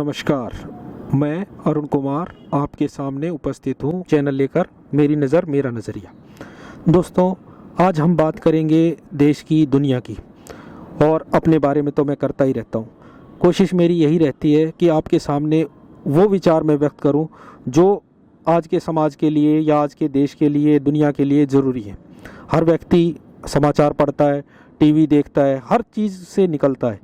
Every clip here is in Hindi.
नमस्कार, मैं अरुण कुमार आपके सामने उपस्थित हूँ चैनल लेकर मेरी नज़र मेरा नज़रिया। दोस्तों, आज हम बात करेंगे देश की, दुनिया की, और अपने बारे में तो मैं करता ही रहता हूँ। कोशिश मेरी यही रहती है कि आपके सामने वो विचार मैं व्यक्त करूँ जो आज के समाज के लिए या आज के देश के लिए, दुनिया के लिए ज़रूरी है। हर व्यक्ति समाचार पढ़ता है, टीवी देखता है, हर चीज़ से निकलता है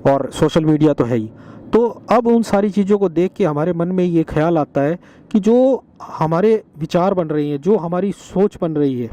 और सोशल मीडिया तो है ही। तो अब उन सारी चीज़ों को देख के हमारे मन में ये ख्याल आता है कि जो हमारे विचार बन रही हैं, जो हमारी सोच बन रही है,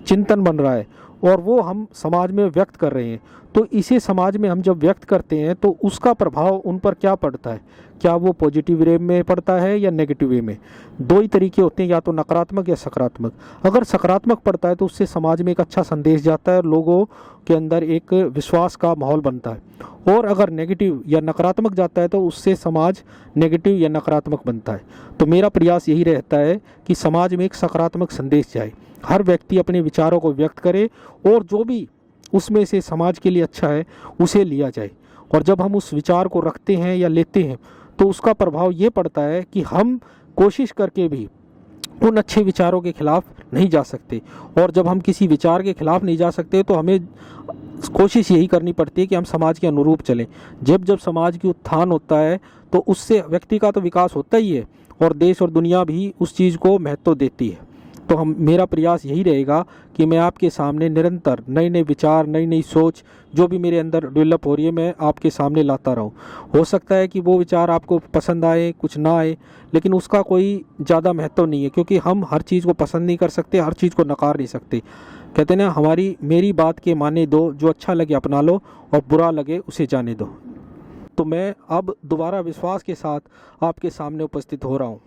चिंतन बन रहा है और वो हम समाज में व्यक्त कर रहे हैं, तो इसे समाज में हम जब व्यक्त करते हैं तो उसका प्रभाव उन पर क्या पड़ता है? क्या वो पॉजिटिव वे में पड़ता है या नेगेटिव वे में? दो ही तरीके होते हैं, या तो नकारात्मक या सकारात्मक। अगर सकारात्मक पड़ता है तो उससे समाज में एक अच्छा संदेश जाता है और लोगों के अंदर एक विश्वास का माहौल बनता है। और अगर नेगेटिव या नकारात्मक जाता है तो उससे समाज नेगेटिव या नकारात्मक बनता है। तो मेरा प्रयास यही रहता है कि समाज में एक सकारात्मक संदेश जाए, हर व्यक्ति अपने विचारों को व्यक्त करे और जो भी उसमें से समाज के लिए अच्छा है उसे लिया जाए। और जब हम उस विचार को रखते हैं या लेते हैं तो उसका प्रभाव ये पड़ता है कि हम कोशिश करके भी उन अच्छे विचारों के खिलाफ नहीं जा सकते। और जब हम किसी विचार के खिलाफ नहीं जा सकते तो हमें कोशिश यही करनी पड़ती है कि हम समाज के अनुरूप चलें। जब जब समाज की उत्थान होता है तो उससे व्यक्ति का तो विकास होता ही है और देश और दुनिया भी उस चीज़ को महत्व देती है। तो मेरा प्रयास यही रहेगा कि मैं आपके सामने निरंतर नए नए विचार, नई नई सोच जो भी मेरे अंदर डेवलप हो रही है, मैं आपके सामने लाता रहूं। हो सकता है कि वो विचार आपको पसंद आए, कुछ ना आए, लेकिन उसका कोई ज़्यादा महत्व नहीं है, क्योंकि हम हर चीज़ को पसंद नहीं कर सकते, हर चीज़ को नकार नहीं सकते। कहते हैं ना, मेरी बात के माने दो, जो अच्छा लगे अपना लो और बुरा लगे उसे जाने दो। तो मैं अब दोबारा विश्वास के साथ आपके सामने उपस्थित हो रहा हूँ।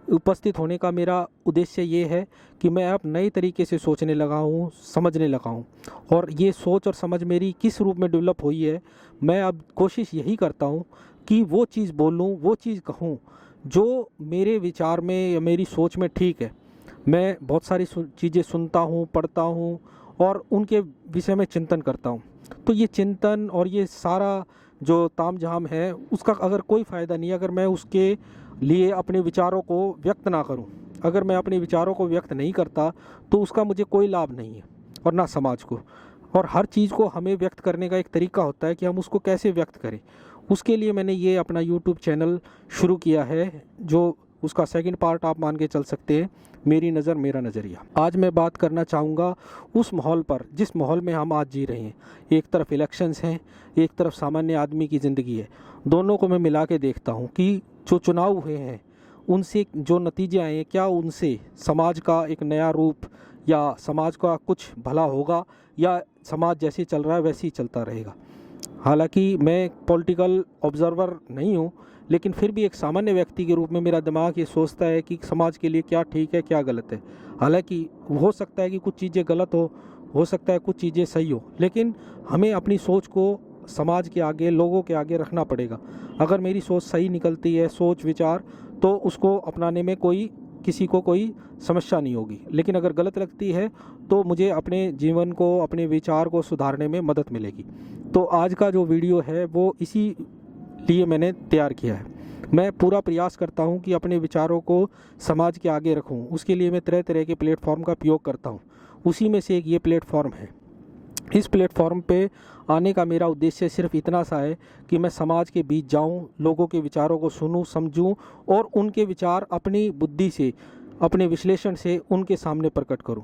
उपस्थित होने का मेरा उद्देश्य ये है कि मैं अब नए तरीके से सोचने लगा हूँ, समझने लगा हूँ, और ये सोच और समझ मेरी किस रूप में डेवलप हुई है, मैं अब कोशिश यही करता हूँ कि वो चीज़ बोलूँ, वो चीज़ कहूँ जो मेरे विचार में या मेरी सोच में ठीक है। मैं बहुत सारी चीज़ें सुनता हूँ, पढ़ता हूँ और उनके विषय में चिंतन करता हूँ। तो ये चिंतन और ये सारा जो ताम झाम है उसका अगर कोई फ़ायदा नहीं है अगर मैं उसके लिए अपने विचारों को व्यक्त ना करूं। अगर मैं अपने विचारों को व्यक्त नहीं करता तो उसका मुझे कोई लाभ नहीं है और ना समाज को। और हर चीज़ को हमें व्यक्त करने का एक तरीका होता है कि हम उसको कैसे व्यक्त करें। उसके लिए मैंने ये अपना यूट्यूब चैनल शुरू किया है, जो उसका सेकंड पार्ट आप मान के चल सकते हैं, मेरी नज़र मेरा नज़रिया। आज मैं बात करना चाहूँगा उस माहौल पर जिस माहौल में हम आज जी रहे हैं। एक तरफ इलेक्शंस हैं, एक तरफ सामान्य आदमी की ज़िंदगी है। दोनों को मैं मिला के देखता हूँ कि जो चुनाव हुए हैं उनसे जो नतीजे आए हैं, क्या उनसे समाज का एक नया रूप या समाज का कुछ भला होगा, या समाज जैसे चल रहा है वैसे ही चलता रहेगा। हालांकि मैं पॉलिटिकल ऑब्जर्वर नहीं हूँ, लेकिन फिर भी एक सामान्य व्यक्ति के रूप में मेरा दिमाग ये सोचता है कि समाज के लिए क्या ठीक है, क्या गलत है। हालांकि हो सकता है कि कुछ चीज़ें गलत हो सकता है कुछ चीज़ें सही हो, लेकिन हमें अपनी सोच को समाज के आगे, लोगों के आगे रखना पड़ेगा। अगर मेरी सोच सही निकलती है, सोच विचार, तो उसको अपनाने में किसी को कोई समस्या नहीं होगी। लेकिन अगर गलत लगती है तो मुझे अपने जीवन को, अपने विचार को सुधारने में मदद मिलेगी। तो आज का जो वीडियो है वो इसी लिए मैंने तैयार किया है। मैं पूरा प्रयास करता हूं कि अपने विचारों को समाज के आगे रखूं। उसके लिए मैं तरह तरह के प्लेटफॉर्म का उपयोग करता हूं। उसी में से एक ये प्लेटफॉर्म है। इस प्लेटफॉर्म पे आने का मेरा उद्देश्य सिर्फ इतना सा है कि मैं समाज के बीच जाऊं, लोगों के विचारों को सुनूं, समझूं और उनके विचार अपनी बुद्धि से, अपने विश्लेषण से उनके सामने प्रकट करूं।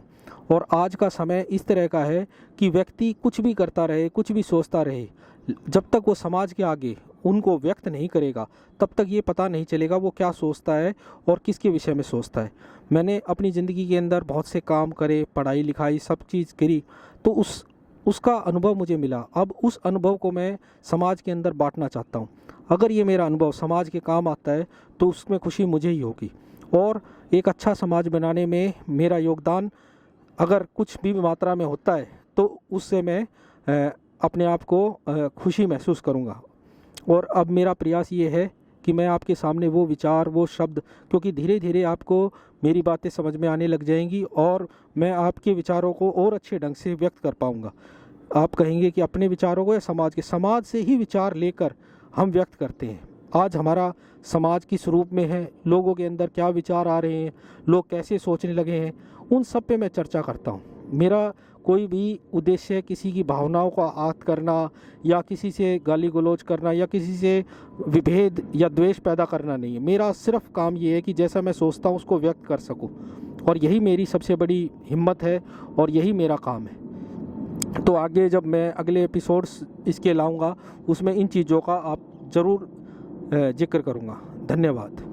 और आज का समय इस तरह का है कि व्यक्ति कुछ भी करता रहे, कुछ भी सोचता रहे, जब तक वो समाज के आगे उनको व्यक्त नहीं करेगा तब तक ये पता नहीं चलेगा वो क्या सोचता है और किसके विषय में सोचता है। मैंने अपनी ज़िंदगी के अंदर बहुत से काम करे, पढ़ाई लिखाई सब चीज़ करी, तो उसका अनुभव मुझे मिला। अब उस अनुभव को मैं समाज के अंदर बांटना चाहता हूँ। अगर ये मेरा अनुभव समाज के काम आता है तो उसमें खुशी मुझे ही होगी, और एक अच्छा समाज बनाने में मेरा योगदान अगर कुछ भी मात्रा में होता है तो उससे मैं अपने आप को खुशी महसूस करूँगा। और अब मेरा प्रयास ये है कि मैं आपके सामने वो विचार, वो शब्द, क्योंकि धीरे धीरे आपको मेरी बातें समझ में आने लग जाएंगी और मैं आपके विचारों को और अच्छे ढंग से व्यक्त कर पाऊँगा। आप कहेंगे कि अपने विचारों को या समाज से ही विचार लेकर हम व्यक्त करते हैं। आज हमारा समाज किस रूप में है, लोगों के अंदर क्या विचार आ रहे हैं, लोग कैसे सोचने लगे हैं, उन सब पे मैं चर्चा करता हूँ। मेरा कोई भी उद्देश्य किसी की भावनाओं का आहत करना या किसी से गाली गलौज करना या किसी से विभेद या द्वेष पैदा करना नहीं है। मेरा सिर्फ काम ये है कि जैसा मैं सोचता हूँ उसको व्यक्त कर सकूँ, और यही मेरी सबसे बड़ी हिम्मत है और यही मेरा काम है। तो आगे जब मैं अगले एपिसोड्स इसके लाऊंगा उसमें इन चीज़ों का आप ज़रूर जिक्र करूंगा। धन्यवाद।